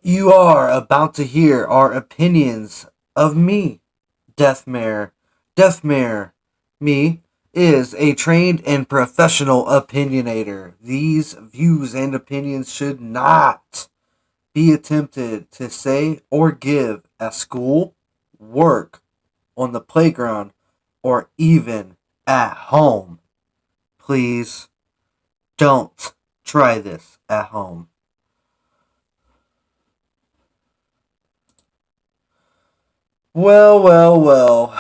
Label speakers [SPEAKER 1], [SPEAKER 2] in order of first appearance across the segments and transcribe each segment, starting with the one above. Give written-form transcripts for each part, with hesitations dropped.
[SPEAKER 1] You are about to hear our opinions of me, Deathmare. Deathmare, me, is a trained and professional opinionator. These views and opinions should not be attempted to say or give at school, work, on the playground, or even at home. Please don't try this at home. Well.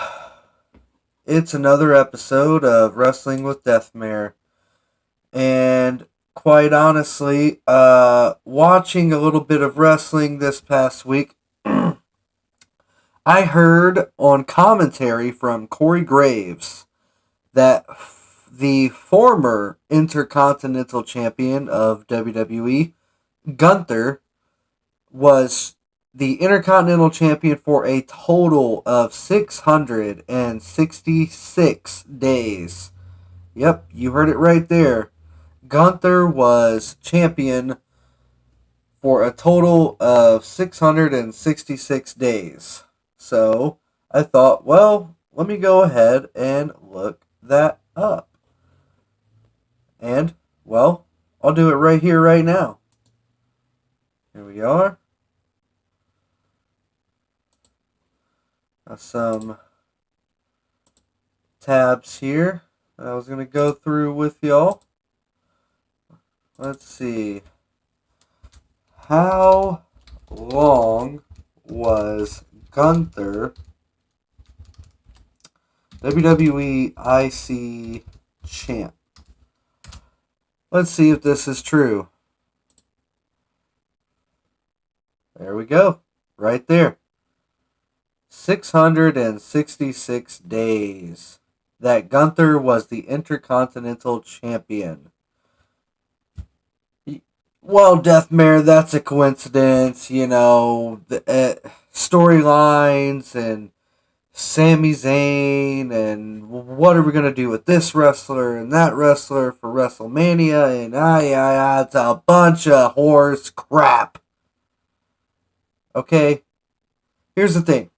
[SPEAKER 1] It's another episode of Wrestling with Deathmare. And quite honestly, watching a little bit of wrestling this past week, I heard on commentary from Corey Graves that the former Intercontinental Champion of WWE, Gunther, was the Intercontinental Champion for a total of 666 days. Yep, you heard it right there. Gunther was champion for a total of 666 days. So I thought, well, let me go ahead and look that up. And, well, I'll do it right here, right now. Here we are. Some tabs here that I was going to go through with y'all. Let's see. How long was Gunther WWE IC champ? Let's see if this is true. There we go. Right there. 666 days that Gunther was the Intercontinental Champion. Well, Deathmare, that's a coincidence. You know, the storylines and Sami Zayn and what are we going to do with this wrestler and that wrestler for WrestleMania and it's a bunch of horse crap. Okay? Here's the thing.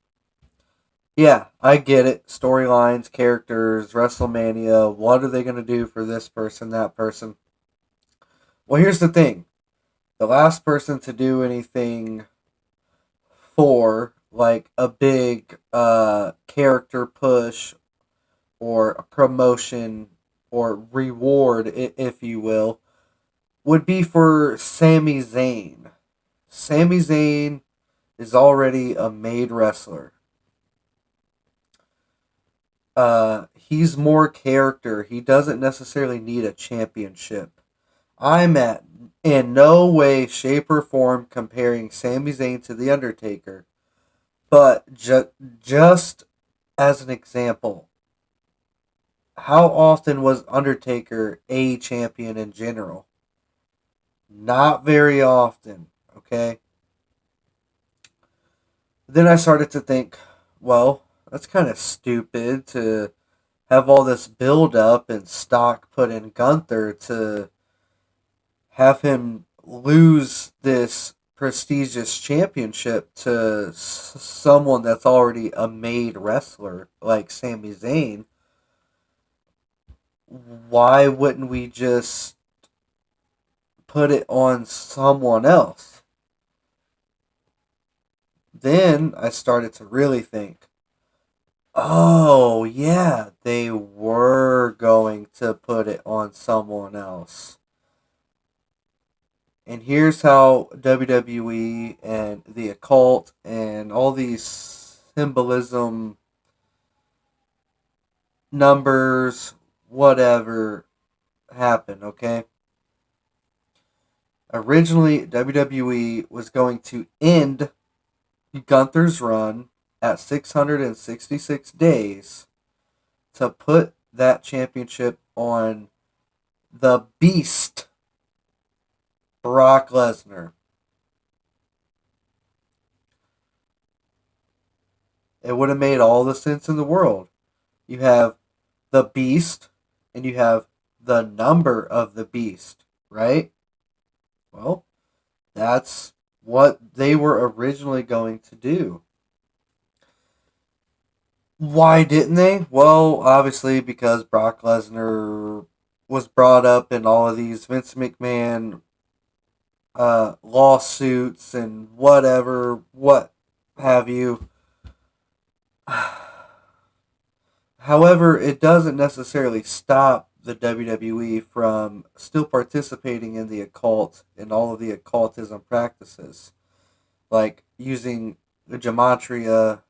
[SPEAKER 1] Yeah, I get it. Storylines, characters, WrestleMania. What are they going to do for this person, that person? Well, here's the thing. The last person to do anything for, like, a big character push or a promotion or reward, if you will, would be for Sami Zayn. Sami Zayn is already a made wrestler. He's more character. He doesn't necessarily need a championship. I'm at in no way, shape, or form comparing Sami Zayn to The Undertaker. But just as an example, how often was Undertaker a champion in general? Not very often, okay? Then I started to think, well, that's kind of stupid to have all this build up and stock put in Gunther to have him lose this prestigious championship to someone that's already a made wrestler like Sami Zayn. Why wouldn't we just put it on someone else? Then I started to really think, oh, yeah, they were going to put it on someone else. And here's how WWE and the occult and all these symbolism, numbers, whatever, happen, okay? Originally, WWE was going to end Gunther's run at 666 days to put that championship on the Beast, Brock Lesnar. It would have made all the sense in the world. You have the Beast and you have the number of the Beast, right? Well, that's what they were originally going to do. Why didn't they? Well, obviously because Brock Lesnar was brought up in all of these Vince McMahon lawsuits and whatever, what have you. However, it doesn't necessarily stop the WWE from still participating in the occult and all of the occultism practices, like using the gematria,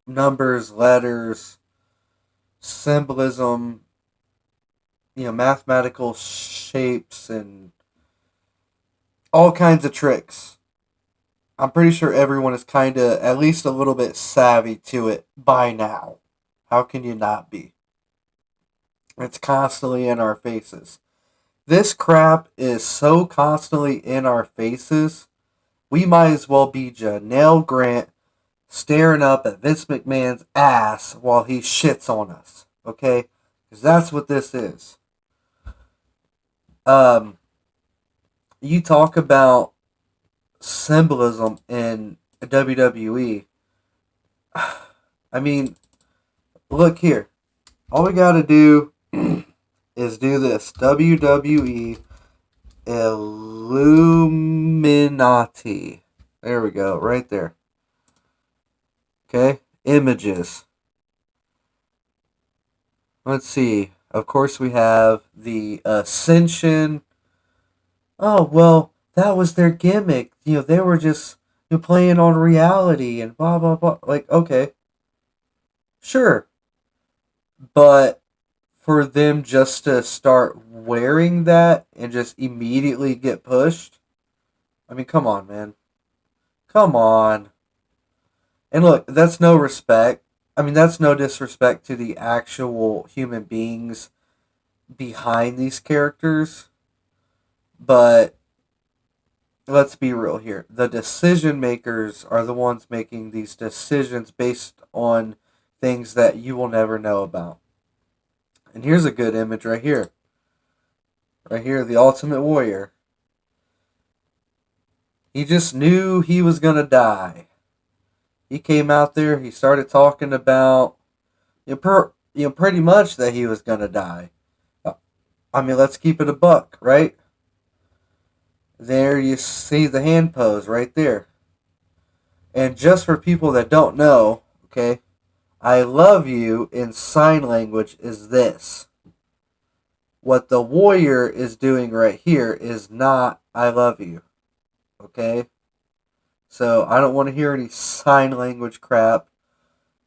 [SPEAKER 1] numbers, letters, symbolism, mathematical shapes, and all kinds of tricks. I'm pretty sure everyone is kind of at least a little bit savvy to it by now. How can you not be? It's constantly in our faces. This crap is so constantly in our faces, we might as well be Janelle Grant staring up at Vince McMahon's ass while he shits on us. Okay? Because that's what this is. You talk about symbolism in WWE. I mean, look here. All we gotta do is do this. WWE Illuminati. There we go, right there. Okay, images. Let's see. Of course, we have the Ascension. Oh, well, that was their gimmick. They were just playing on reality and blah, blah, blah. Like, okay. Sure. But for them just to start wearing that and just immediately get pushed, I mean, come on, man. Come on. And look, that's no respect. I mean, that's no disrespect to the actual human beings behind these characters. But let's be real here. The decision makers are the ones making these decisions based on things that you will never know about. And here's a good image right here. Right here, the Ultimate Warrior. He just knew he was going to die. He came out there, he started talking about, pretty much that he was going to die. I mean, let's keep it a buck, right? There you see the hand pose right there. And just for people that don't know, okay, I love you in sign language is this. What the warrior is doing right here is not I love you. Okay? So I don't want to hear any sign language crap.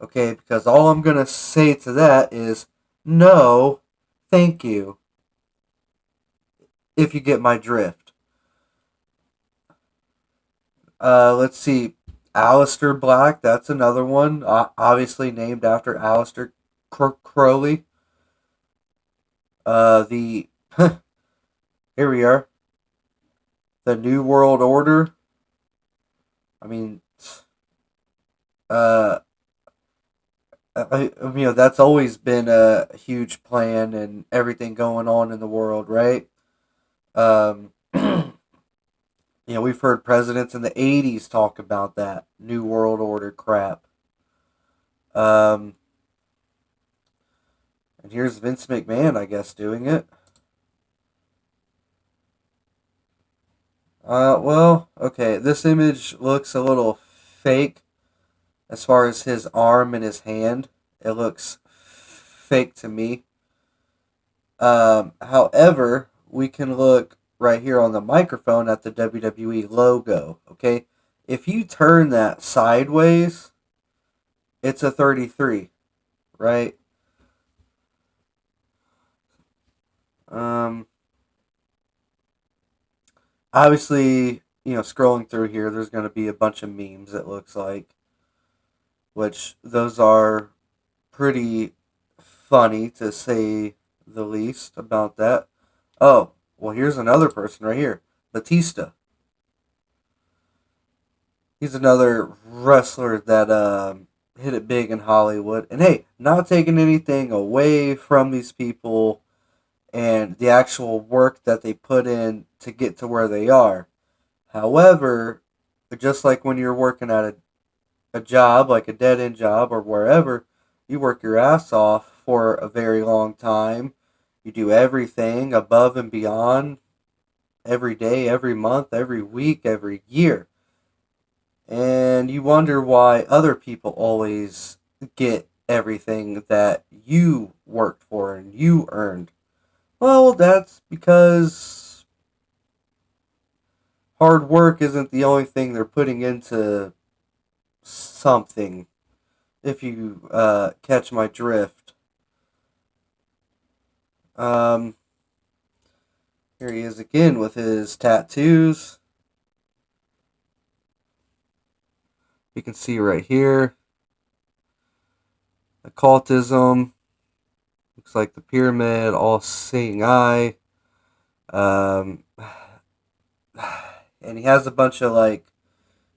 [SPEAKER 1] Okay, because all I'm going to say to that is no, thank you. If you get my drift. Let's see. Aleister Black, that's another one. Obviously named after Aleister Crowley. Here we are. The New World Order. I mean, that's always been a huge plan and everything going on in the world, right? We've heard presidents in the 80s talk about that New World Order crap. And here's Vince McMahon, I guess, doing it. Okay, this image looks a little fake as far as his arm and his hand. It looks fake to me. However, we can look right here on the microphone at the WWE logo, okay? If you turn that sideways, it's a 33, right? Obviously, scrolling through here, there's going to be a bunch of memes, it looks like, which those are pretty funny, to say the least, about that. Oh, well, here's another person right here. Batista. He's another wrestler that hit it big in Hollywood. And hey, not taking anything away from these people and the actual work that they put in to get to where they are. However, just like when you're working at a job, like a dead end job or wherever, you work your ass off for a very long time. You do everything above and beyond every day, every month, every week, every year. And you wonder why other people always get everything that you worked for and you earned. Well, that's because hard work isn't the only thing they're putting into something, if you catch my drift. Um, Here he is again with his tattoos. You can see right here, occultism. Looks like the pyramid, all seeing eye. Um, and he has a bunch of like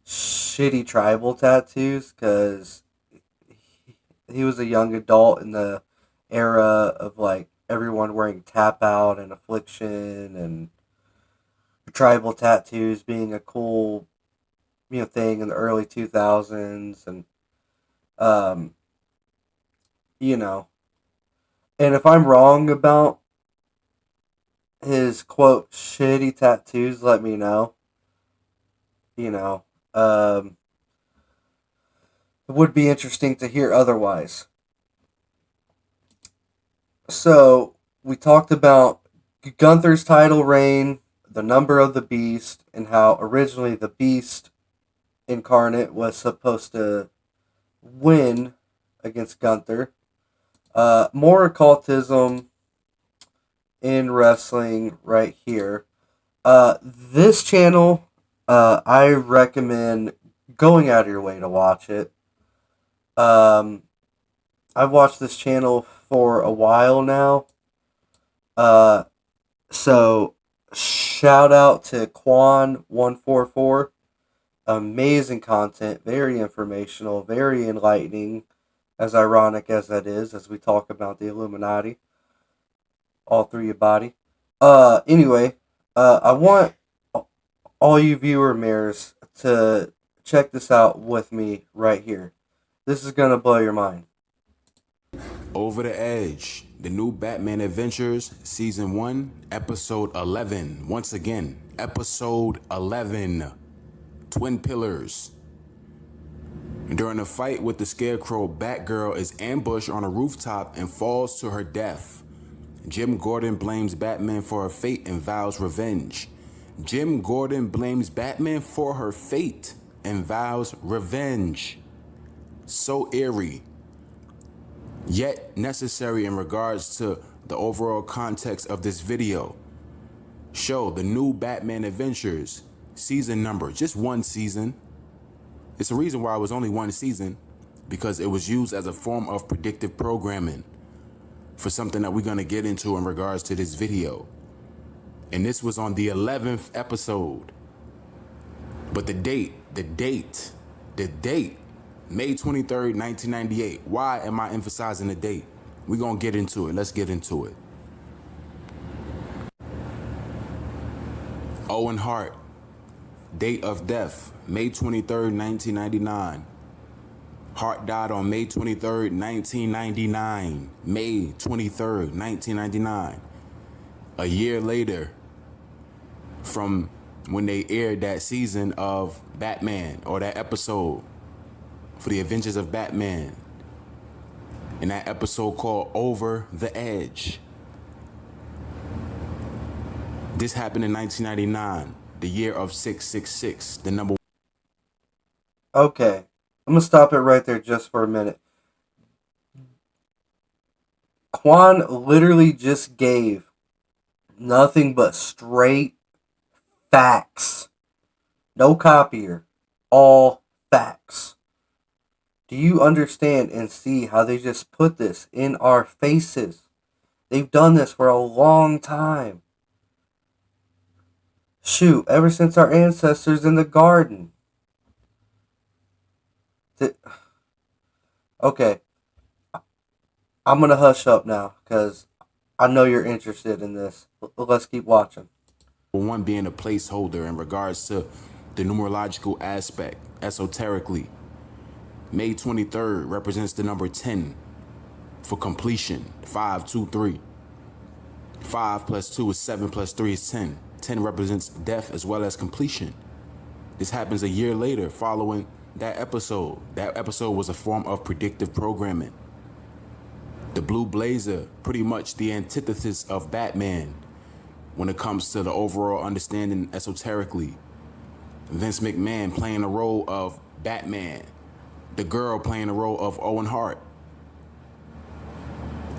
[SPEAKER 1] shitty tribal tattoos because he was a young adult in the era of like everyone wearing tap out and affliction and tribal tattoos being a cool thing in the early 2000s and um you know and if I'm wrong about his quote shitty tattoos, let me know. you know um it would be interesting to hear otherwise. So we talked about Gunther's title reign, the number of the beast, and how originally the beast incarnate was supposed to win against Gunther. More occultism in wrestling right here. This channel, I recommend going out of your way to watch it. Um, I've watched this channel for a while now. Uh, so shout out to Quan144. Amazing content, very informational, very enlightening, as ironic as that is, as we talk about the Illuminati all through your body. Anyway, I want all you viewer mares to check this out with me right here. This is gonna blow your mind.
[SPEAKER 2] Over the Edge, the new Batman Adventures, Season 1, Episode 11. Once again, Episode 11. Twin Pillars. During a fight with the Scarecrow, Batgirl is ambushed on a rooftop and falls to her death. Jim Gordon blames Batman for her fate and vows revenge. Jim Gordon blames Batman for her fate and vows revenge. So eerie, yet necessary in regards to the overall context of this video. Show the new Batman Adventures, season number, just one season. It's a reason why it was only one season, because it was used as a form of predictive programming for something that we're gonna get into in regards to this video. And this was on the 11th episode. But the date, May 23rd, 1998. Why am I emphasizing the date? We're gonna get into it. Let's get into it. Owen Hart, date of death, May 23rd, 1999. Hart died on May 23rd, 1999. May 23rd, 1999. A year later from when they aired that season of Batman, or that episode for the Adventures of Batman. And that episode called Over the Edge. This happened in 1999, the year of 666, the number.
[SPEAKER 1] Okay, I'm gonna stop it right there just for a minute. Quan literally just gave nothing but straight facts. No copier. All facts. Do you understand and see how they just put this in our faces? They've done this for a long time. Shoot, ever since our ancestors in the garden. Okay, I'm gonna hush up now because I know you're interested in this. Let's keep watching.
[SPEAKER 2] one being a placeholder in regards to the numerological aspect, esoterically. May 23rd represents the number 10 for completion. 5, 2, 3. 5 plus 2 is 7 plus 3 is 10. 10 represents death as well as completion. This happens a year later following that episode. That episode was a form of predictive programming. The Blue Blazer, pretty much the antithesis of Batman when it comes to the overall understanding esoterically. Vince McMahon playing the role of Batman. The girl playing the role of Owen Hart.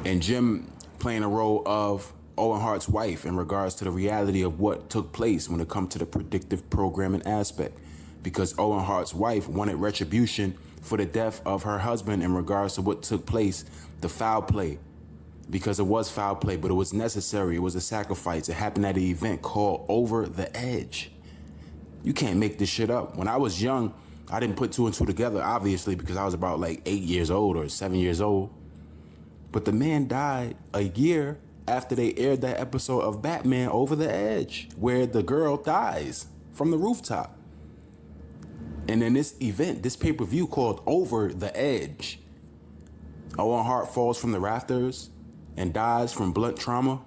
[SPEAKER 2] And Jim playing the role of Owen Hart's wife in regards to the reality of what took place when it comes to the predictive programming aspect. Because Owen Hart's wife wanted retribution for the death of her husband in regards to what took place, the foul play. Because it was foul play, but it was necessary. It was a sacrifice. It happened at an event called Over the Edge. You can't make this shit up. When I was young, I didn't put two and two together, obviously, because I was about like 8 years old or 7 years old. But the man died a year after they aired that episode of Batman Over the Edge, where the girl dies from the rooftop. And in this event, this pay-per-view called Over the Edge, Owen Hart falls from the rafters and dies from blunt trauma.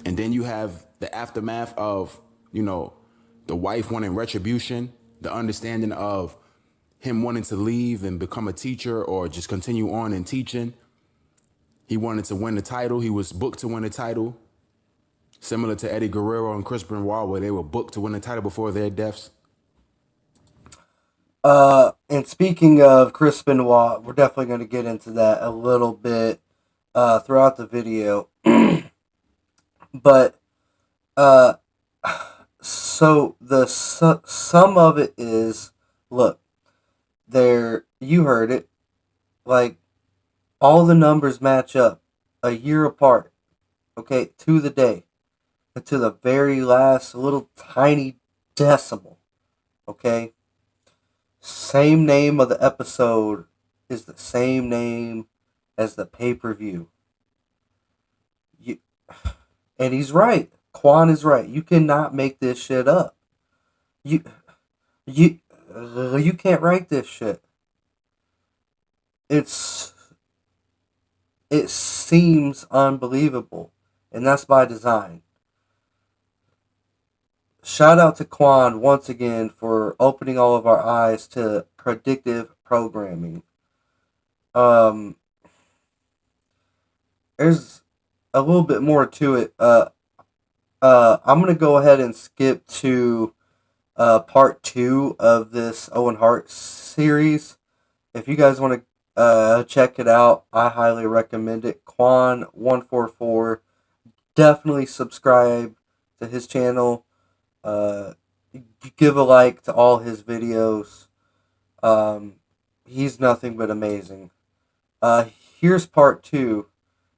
[SPEAKER 2] And then you have the aftermath of, the wife wanting retribution, the understanding of him wanting to leave and become a teacher or just continue on in teaching. He wanted to win the title. He was booked to win the title. Similar to Eddie Guerrero and Chris Benoit, where they were booked to win the title before their deaths.
[SPEAKER 1] And speaking of Chris Benoit, we're definitely going to get into that a little bit throughout the video. But so the some of it is, look, there, you heard it, like all the numbers match up a year apart, okay, to the day, and to the very last little tiny decimal, okay. Same name of the episode is the same name as the pay-per-view. And he's right. Quan is right. You cannot make this shit up. You can't write this shit. It seems unbelievable, and that's by design. Shout out to Quan once again for opening all of our eyes to predictive programming. There's a little bit more to it. I'm gonna go ahead and skip to part 2 of this Owen Hart series. If you guys want to check it out, I highly recommend it. Quan 144. Definitely subscribe to his channel. Give a like to all his videos. He's nothing but amazing. Here's part 2.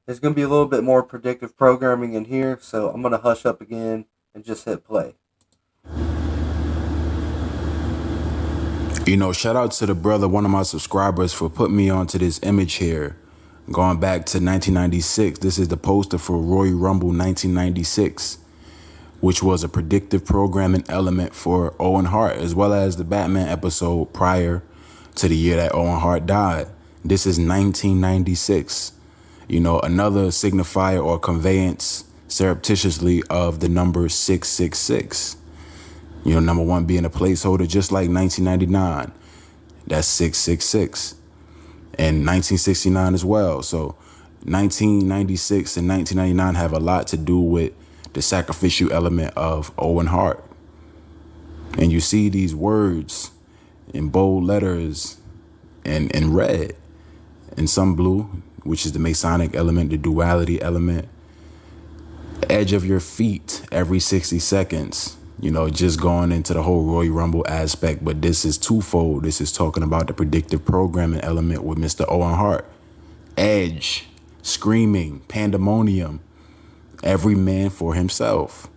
[SPEAKER 1] There's going to be a little bit more predictive programming in here, so I'm going to hush up again and just hit play.
[SPEAKER 2] Shout out to the brother, one of my subscribers, for putting me onto this image here. Going back to 1996, this is the poster for Royal Rumble 1996, which was a predictive programming element for Owen Hart, as well as the Batman episode prior to the year that Owen Hart died. This is 1996. Another signifier or conveyance surreptitiously of the number 666. Number 1 being a placeholder, just like 1999. That's 666. And 1969 as well. So 1996 and 1999 have a lot to do with the sacrificial element of Owen Hart. And you see these words in bold letters and in red and some blue, which is the Masonic element, the duality element. Edge of your feet every 60 seconds, just going into the whole Royal Rumble aspect. But this is twofold. This is talking about the predictive programming element with Mr. Owen Hart. Edge, screaming, pandemonium, every man for himself,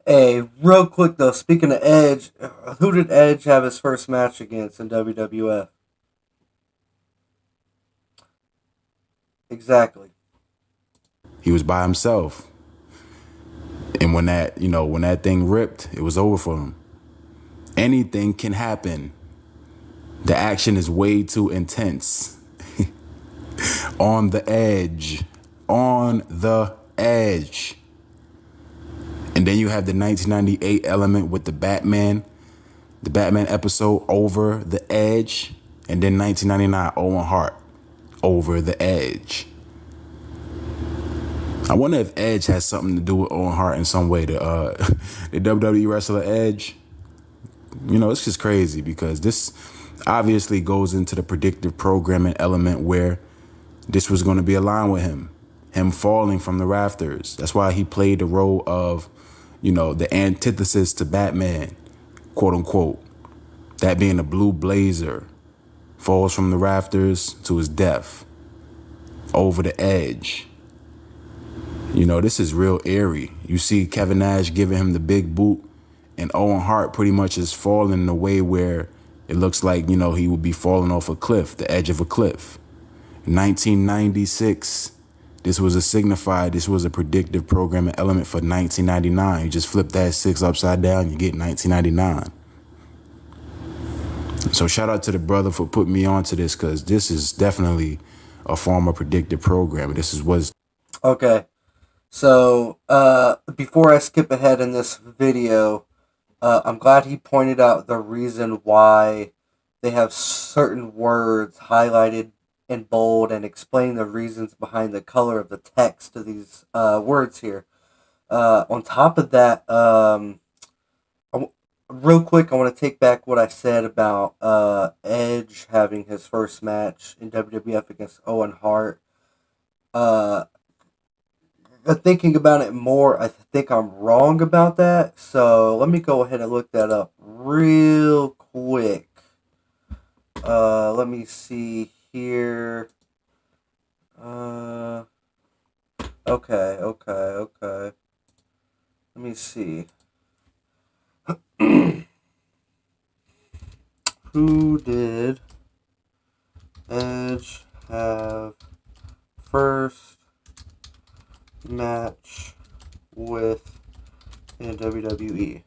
[SPEAKER 1] Hey, real quick though, speaking of Edge, who did Edge have his first match against in WWF? Exactly.
[SPEAKER 2] He was by himself. And when that thing ripped, it was over for him. Anything can happen. The action is way too intense. On the edge. On the edge. And then you have the 1998 element with the Batman episode, Over the Edge. And then 1999, Owen Hart, Over the Edge. I wonder if Edge has something to do with Owen Hart in some way. The WWE wrestler Edge. It's just crazy because this obviously goes into the predictive programming element where this was going to be aligned with him falling from the rafters. That's why he played the role of, the antithesis to Batman, quote unquote. That being a blue blazer, falls from the rafters to his death, over the edge. This is real eerie. You see Kevin Nash giving him the big boot, and Owen Hart pretty much is falling in a way where it looks like, he would be falling off a cliff, the edge of a cliff. 1996, this was a predictive programming element for 1999. You just flip that 6 upside down, you get 1999. So shout out to the brother for putting me onto this, because this is definitely a form of predictive programming. This is what's...
[SPEAKER 1] Okay. So, before I skip ahead in this video, I'm glad he pointed out the reason why they have certain words highlighted in bold and explain the reasons behind the color of the text of these words here. On top of that, real quick, I want to take back what I said about Edge having his first match in WWF against Owen Hart. Thinking about it more, I think I'm wrong about that. So let me go ahead and look that up real quick. Let me see here. Okay. Let me see. Who did Edge have first match with in WWE?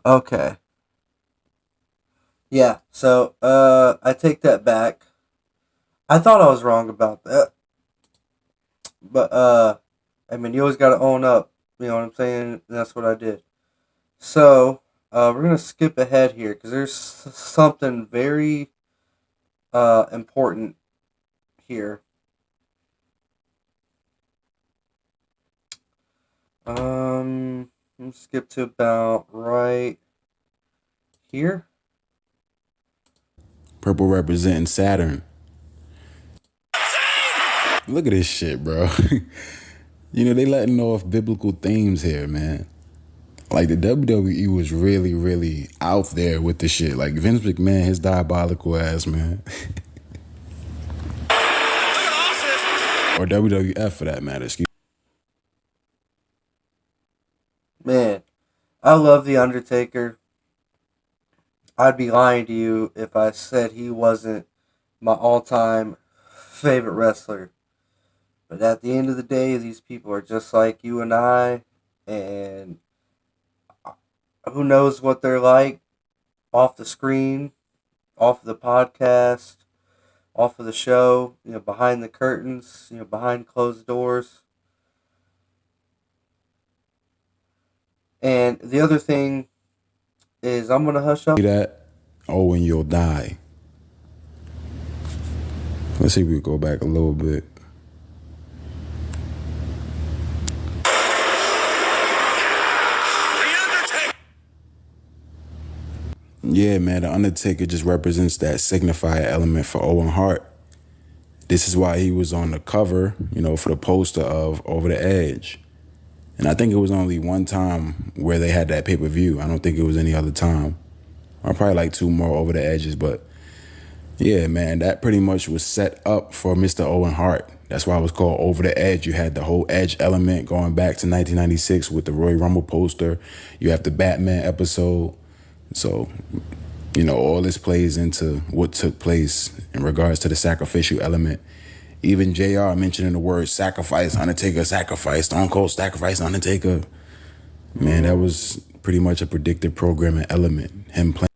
[SPEAKER 1] Okay. Yeah, so I take that back. I thought I was wrong about that. But you always gotta own up, you know what I'm saying? And that's what I did. So we're gonna skip ahead here because there's something very important here. Let's skip to about right here.
[SPEAKER 2] Purple representing Saturn. Look at this shit, bro. They letting off biblical themes here, man. Like, the WWE was really, really out there with the shit. Like, Vince McMahon, his diabolical ass, man. Or WWF for that matter, excuse me.
[SPEAKER 1] Man, I love The Undertaker. I'd be lying to you if I said he wasn't my all-time favorite wrestler. But at the end of the day, these people are just like you and I, and who knows what they're like off the screen, off of the podcast, off of the show, behind the curtains, behind closed doors. And the other thing is, I'm going to hush up.
[SPEAKER 2] That, and you'll die. Let's see if we go back a little bit. Yeah, man, the Undertaker just represents that signifier element for Owen Hart. This is why he was on the cover, for the poster of Over the Edge. And I think it was only one time where they had that pay-per-view. I don't think it was any other time. Or probably like 2 more Over the Edges. But yeah, man, that pretty much was set up for Mr. Owen Hart. That's why it was called Over the Edge. You had the whole Edge element going back to 1996 with the Royal Rumble poster. You have the Batman episode. So, all this plays into what took place in regards to the sacrificial element Even JR mentioning the word sacrifice, Undertaker sacrifice, Stone Cold sacrifice, Undertaker. Man, that was pretty much a predictive programming element. Him playing.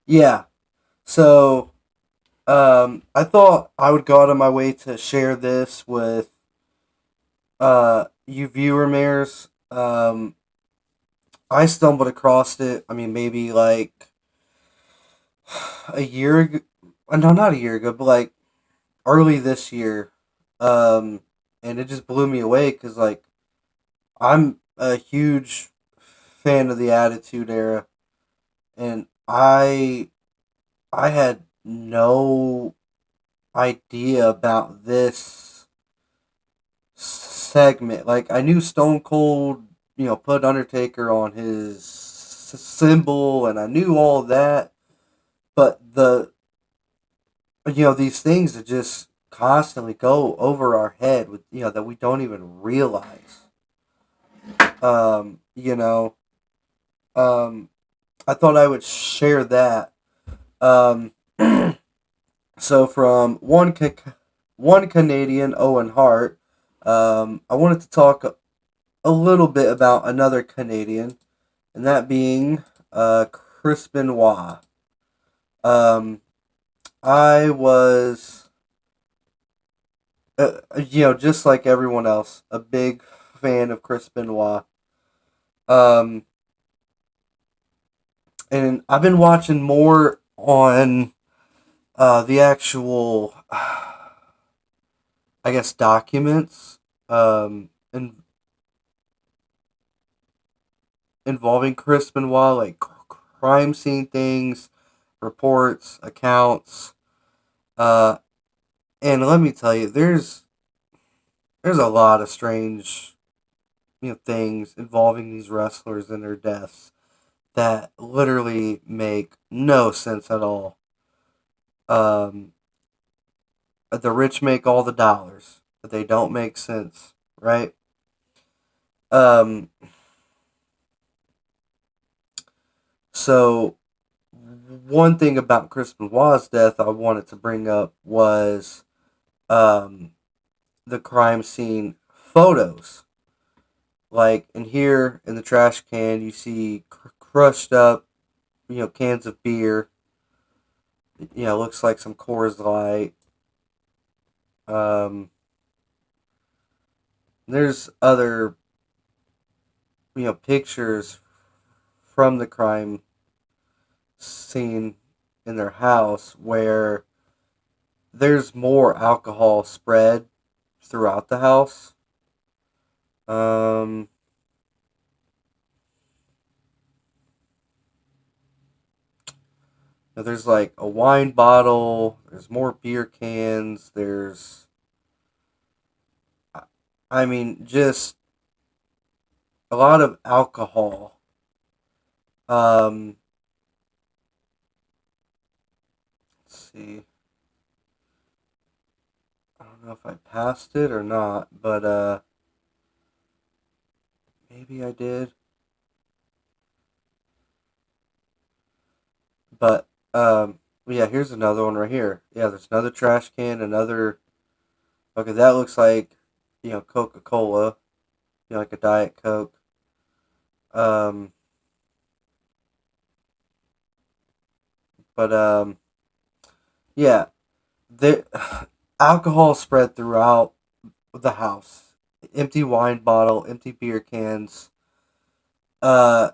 [SPEAKER 1] Yeah. So, I thought I would go out of my way to share this with you viewer mares. I stumbled across it. I mean, maybe like a year ago. No, not a year ago, but like early this year. Um, and it just blew me away because like I'm a huge fan of the Attitude Era, and I had no idea about this segment. Like I knew Stone Cold, put Undertaker on his symbol, and I knew all that, but these things that just constantly go over our head with that we don't even realize. Um, you know, um, I thought I would share that. Um, so from one Canadian, Owen Hart, I wanted to talk a little bit about another Canadian, and that being Chris Benoit. Um, I was, just like everyone else, a big fan of Chris Benoit. Um, and I've been watching more on the actual, I guess, documents and involving Chris Benoit, like crime scene things, reports, accounts. Uh, and let me tell you, there's a lot of strange, things involving these wrestlers and their deaths that literally make no sense at all. Um, the rich make all the dollars, but they don't make sense, right? Um, so one thing about Chris Benoit's death I wanted to bring up was um, the crime scene photos. Like in here in the trash can, you see crushed up, cans of beer. Looks like some Coors Light. Um, there's other, pictures from the crime scene in their house where there's more alcohol spread throughout the house. Um, there's like a wine bottle. There's more beer cans. I mean, just a lot of alcohol. Um, let's see. I don't know if I passed it or not, but maybe I did. But yeah, here's another one right here. Yeah, there's another trash can. Another. Okay, that looks like Coca Cola. Like a Diet Coke. Um, but yeah, the alcohol spread throughout the house. Empty wine bottle, empty beer cans. Uh,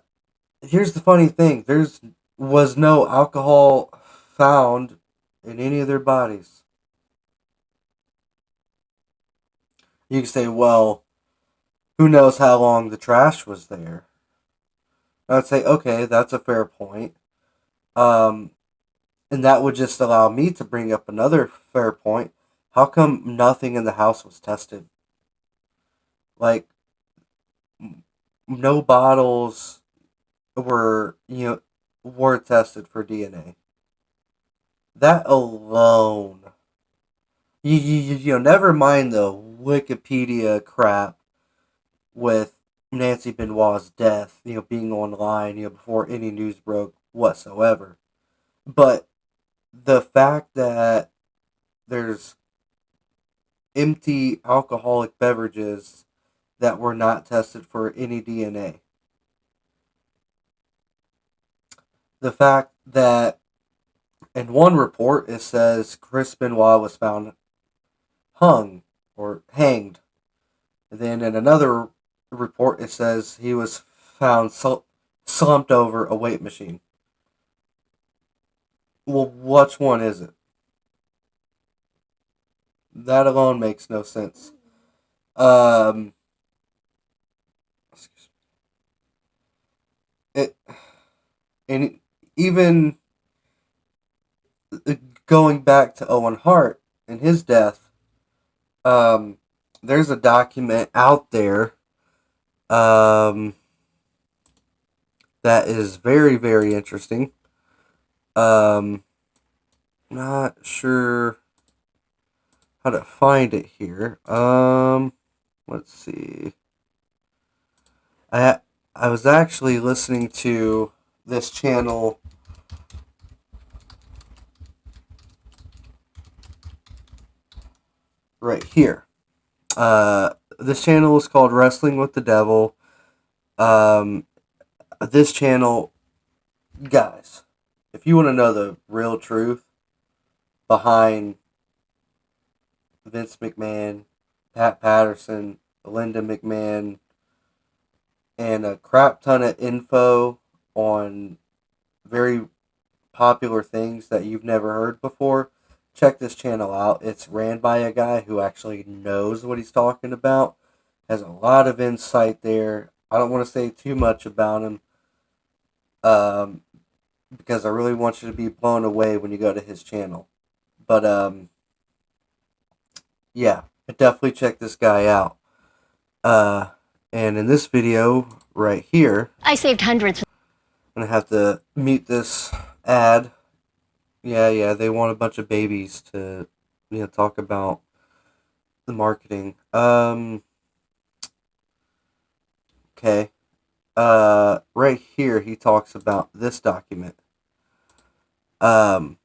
[SPEAKER 1] Here's the funny thing: there's was no alcohol found in any of their bodies. You can say, well, who knows how long the trash was there? I would say, okay, that's a fair point. Um, and that would just allow me to bring up another fair point. How come nothing in the house was tested? Like, no bottles were, were tested for DNA. That alone, never mind the Wikipedia crap with Nancy Benoit's death, being online, before any news broke whatsoever. But the fact that there's empty alcoholic beverages that were not tested for any DNA. The fact that in one report it says Chris Benoit was found hung or hanged. And then in another report it says he was found slumped over a weight machine. Well, which one is it? That alone makes no sense. Um, it and even going back to Owen Hart and his death, there's a document out there that is very, very interesting. Not sure how to find it here. Let's see. I was actually listening to this channel right here. This channel is called Wrestling with the Devil. This channel, guys, if you want to know the real truth behind Vince McMahon, Pat Patterson, Linda McMahon, and a crap ton of info on very popular things that you've never heard before, check this channel out. It's ran by a guy who actually knows what he's talking about, has a lot of insight there. I don't want to say too much about him because I really want you to be blown away when you go to his channel. But yeah, definitely check this guy out. And in this video right here,
[SPEAKER 3] I saved hundreds.
[SPEAKER 1] I'm gonna have to mute this ad. Yeah, they want a bunch of babies to, talk about the marketing. Okay. Right here he talks about this document. I'm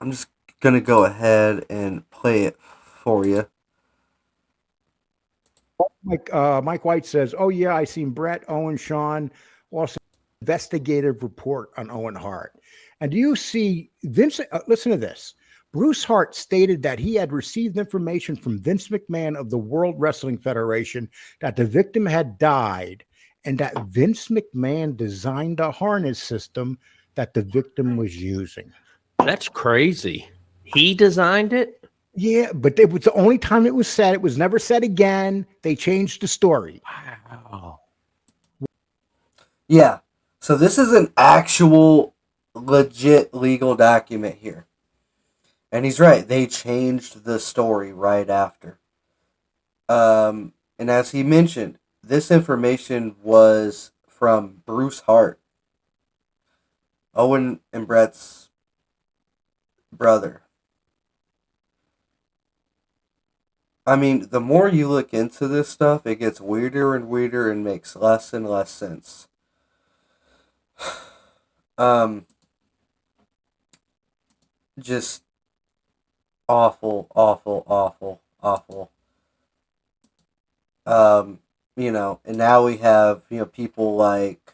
[SPEAKER 1] just gonna go ahead and play it for you.
[SPEAKER 4] Mike White says, "Oh yeah, I seen Brett, Owen, Sean, also investigative report on Owen Hart." And do you see Vince? Listen to this. Bruce Hart stated that he had received information from Vince McMahon of the World Wrestling Federation that the victim had died, and that Vince McMahon designed the harness system that the victim was using.
[SPEAKER 5] That's crazy. He designed it?
[SPEAKER 4] Yeah, but it was the only time it was said. It was never said again. They changed the story.
[SPEAKER 5] Wow.
[SPEAKER 1] Yeah. So this is an actual legit legal document here. And he's right. They changed the story right after. And as he mentioned, this information was from Bruce Hart, Owen and Brett's brother. I mean, the more you look into this stuff, it gets weirder and weirder and makes less and less sense. Just awful. And now we have, people like,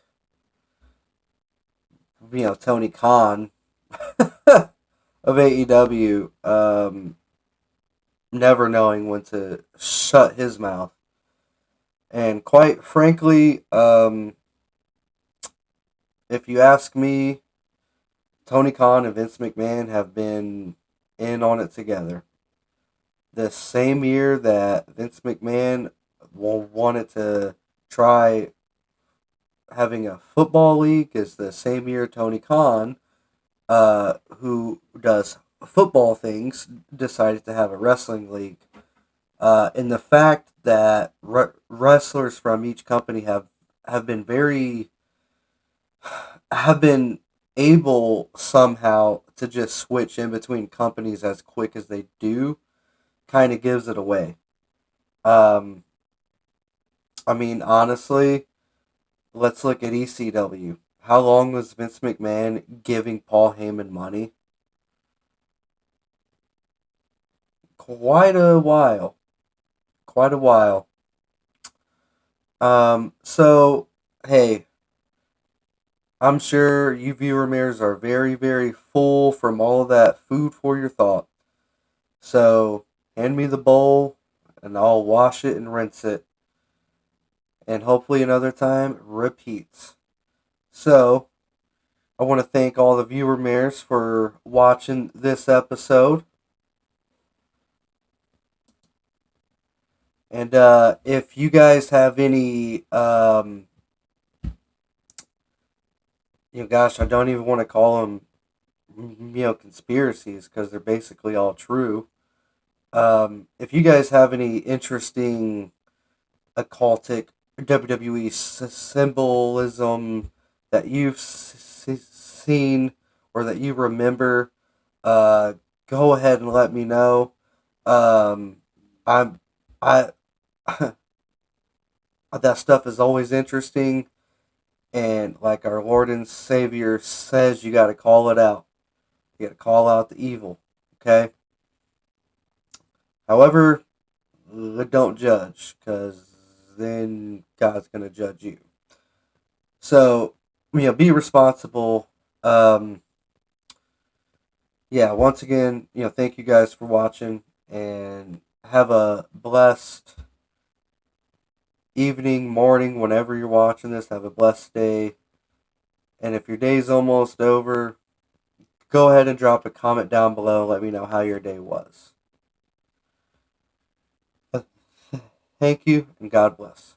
[SPEAKER 1] Tony Khan of AEW, never knowing when to shut his mouth. And quite frankly, if you ask me, Tony Khan and Vince McMahon have been in on it together. The same year that Vince McMahon wanted to try having a football league is the same year Tony Khan, who does football things, decided to have a wrestling league. And the fact that wrestlers from each company have been able somehow to just switch in between companies as quick as they do kind of gives it away. I mean, honestly, let's look at ECW. How long was Vince McMahon giving Paul Heyman money? quite a while. Quite a while. So, hey, I'm sure you viewer mirrors are very, very full from all of that food for your thought. So, hand me the bowl and I'll wash it and rinse it. And hopefully another time repeats. So, I want to thank all the viewer mirrors for watching this episode. And if you guys have any, gosh, I don't even want to call them, conspiracies because they're basically all true. If you guys have any interesting occultic WWE symbolism that you've seen or that you remember, go ahead and let me know. I'm I that stuff is always interesting, and like our Lord and Savior says, you got to call it out. You got to call out the evil. Okay. However, don't judge, because then God's going to judge you. So, be responsible. Once again, thank you guys for watching, and have a blessed evening, morning, whenever you're watching this. Have a blessed day. And if your day's almost over, go ahead and drop a comment down below. Let me know how your day was. Thank you, and God bless.